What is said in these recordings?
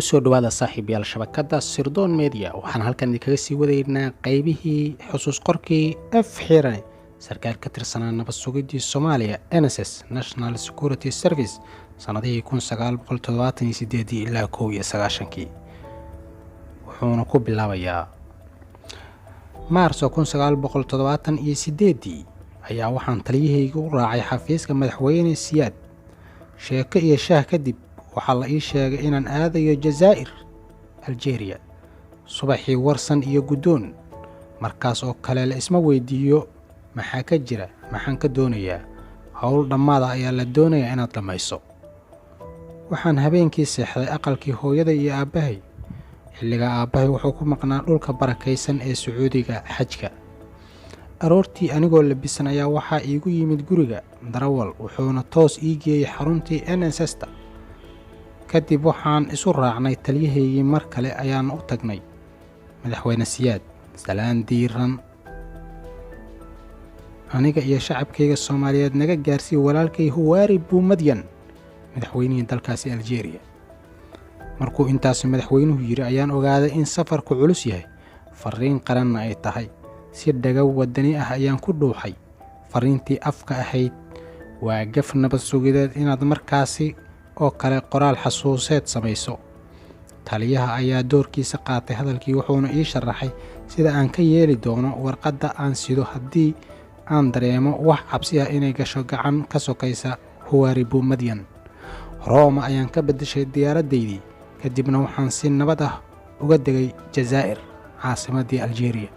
kusoo dhawaada saaxiibayaal shabakada Sirdoon Media waxaan halkan idinkaga sii wadaynaa qaybihii xusuus qorkii F xiran sarkaal ka tirsanaa nabad sugidii Soomaaliya NSS National Security Service sanadihii 1978 ilaa 1990 wuxuuna ku bilaabayaa Maarso 1978 ayaa waxaan taliyahayga u raacay xafiiska madaxweyne Siyaad sheeko iyo shaah kadib waxaa la ii sheegay inaan aadayo Jazaa'ir Algeria subaxii warsan iyo guddoon markaas oo kale la isma weydiiyo maxaa ka jira maxaan ka doonayaa hawl dhammaada ayaa la doonayaa inaad dhamayso waxaan habeenkii seexday aqalkii hooyada iyo aabbahay xilliga aabbahay wuxuu ku maqnaa dhulka barakaysan ee Sacuudiga xajka aroortii anigoo labisan ayaa waxaa iigu yimid guriga darawal wuxuuna toos ii geeyay xaruntii NSS kadib waxaan isu raacnay taliyahaygii mar kale ayaan u tagnay madaxweyne Siyaad salaan diiran aniga iyo shacabkayga Soomaaliyeed naga gaarsii walaalkay Huwaari Buumadyan madaxweynihii dalkaasi Algeria markuu intaas madaxweynuhu yiri ayaan ogaaday in safarku culus yahay fariin qaran ay tahay si dhaga wadani ah ayaan ku dhuuxay fariintii afka ahayd waa gaf nabad sugideed inaad markaasi oo kale qoraal xasuuseed samayso taliyaha ayaa doorkiisa qaatay hadalkii wuxuuna ii sharaxay sida aan ka yeeli doono warqadda aan sido haddii aan dareemo wax cabsi ah inay gasho gacan ka sokaysa Huwaari Buumadyan Roma ayaan ka bedeshay diyaaradaydii kadibna waxaan si nabad ah uga degay Jazaa'ir caasimadii Algeria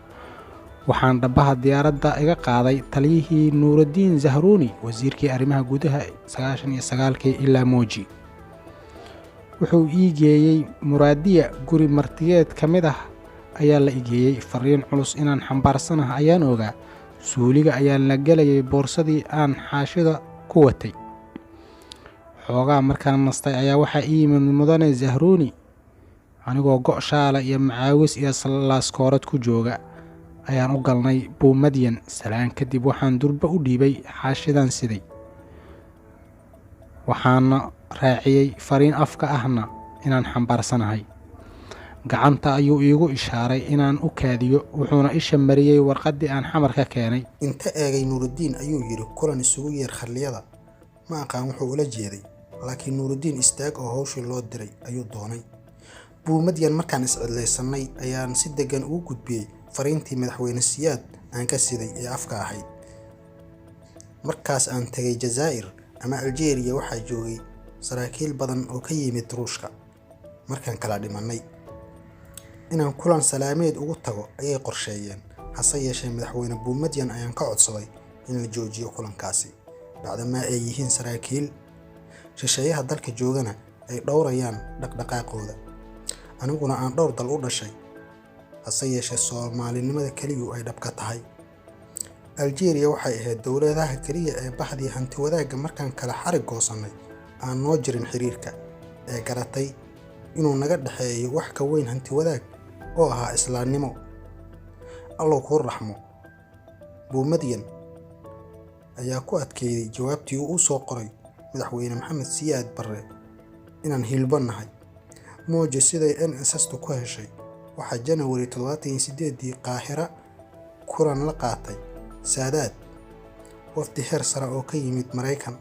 waxaan dhabaha diyaaradda iga qaaday taliyihii Nuuruddin Zahruuni wasiirkii arrimaha gudaha 99 ilaa Mooji wuxuu ii geeyay Muraadiya guri martiyeed kamid ah ayaa la igeeyay fariin culus inaan xambaarsanahay ayaan ogaa suuliga ayaan la galayay boorsadii aan xaashida ku watay xoogaa markaan nastay ayaa waxaa ii yimid mudane Zahruuni anigoo go'shaala iyo macaawis iyo laaskoorad ku jooga ayaan u galnay Buumadyan salaan kadib waxaan durba u dhiibay xaashidan siday waxaana raaciyay fariin afka ahna inaan xambaarsanahay gacanta ayuu iigu ishaaray inaan u kaadiyo wuxuuna isha mariyay warqadii aan xamar ka keenay inta eegay Nuuruddin ayuu yiri kulan isugu yeer kharliyada ma aqaan wuxuu ula jeeday laakiin Nuuruddin istaag oo hawshii loo diray ayuu doonay Buumadyan markaan iscidlaysanay ayaan si degan ugu gudbiyay fariintii madaxweyne Siyaad aan ka siday ee afka ahayd markaas aan tagay Jazaa'ir ama Algeria waxaa joogay saraakiil badan oo ka yimid Ruushka markaan kala dhimanay inaan kulan salaameed ugu tago ayay qorsheeyeen hase yeeshee madaxweyne Buumadyan ayaan ka codsaday in la joojiyo kulankaasi bacdama ay yihiin saraakiil shisheeyaha dalka joogana ay dhowrayaan dhaqdhaqaaqooda aniguna aan dhowr dal u dhashay hase yeeshee Soomaalinimada kaliya ay dhabka tahay Algeria waxay ahayd dawladaha kaliya ee baxdii hanti wadaagga markaan kala xarig goosanay aan noo jirin xiriirka ee garatay inuu naga dhaxeeyo wax ka weyn hanti wadaag oo ahaa islaamnimo Allahu ku raxmo Buumadyan ayaa ku adkeeyay jawaabtii uu soo qoray madaxweyne Maxamed Siyaad Barre inaan hilbanahay Mooji siday NSS ku heshay waxaa January 78 Qaahira kulan la qaatay Saadaad wafdi heer sare oo ka yimid Mareykan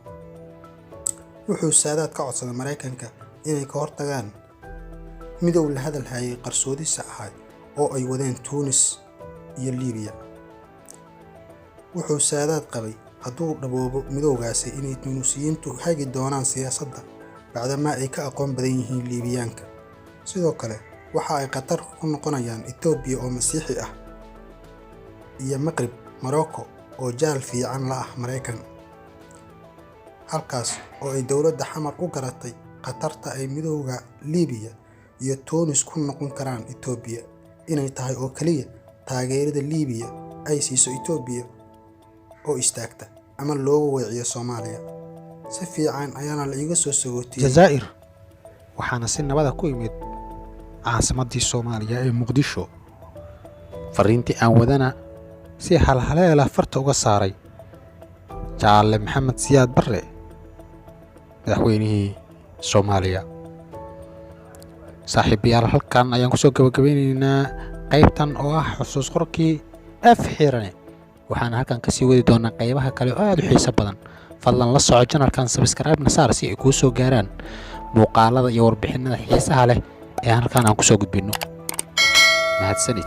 wuxuu Saadaad ka codsaday Mareykanka inay ka hortagaan midow la hadal hayay qarsoodisa ahayd oo ay wadeen Tunis iyo Liibiya wuxuu Saadaad qabay hadduu dhaboobo midowgaasi inay Tunisiyiintu hagi doonaan siyaasadda bacdama ay ka aqoon badan yihiin Liibiyaanka sidoo kale waxa ay qatar ku noqonayaan Ethiopia oo Masiixi ah iyo Maghrib Morocco oo jaal fiican la ah Mareykan halkaas oo ay dawladda xamar u garatay qatarta ay midowga Liibiya iyo Tunis ku noqon karaan Ethiopia inay tahay oo kaliya taageerada Liibiya ay siiso Ethiopia oo istaagta ama loogu weeciyo Soomaaliya si fiican ayaana la iga soo sagootiyay Jazaa'ir waxaana si nabada ku imid caasimadii Soomaaliya ee Muqdisho fariintii aan wadana si halhaleela farta uga saaray Jaalle Maxamed Siyaad Barre madaxweynihii Soomaaliya saaxiibayaal halkan ayaan kusoo gabagabeynaynaa qaybtan oo ah xusuus qorkii af xirane waxaan halkan kasii wadi doonaa qaybaha kale oo aad u xiiso badan fadlan la soco channelkan subscribe na saar si ay kuu soo gaaraan muuqaalada iyo warbixinada xiisaha leh ee halkan aan kusoo gudbino mahadsanid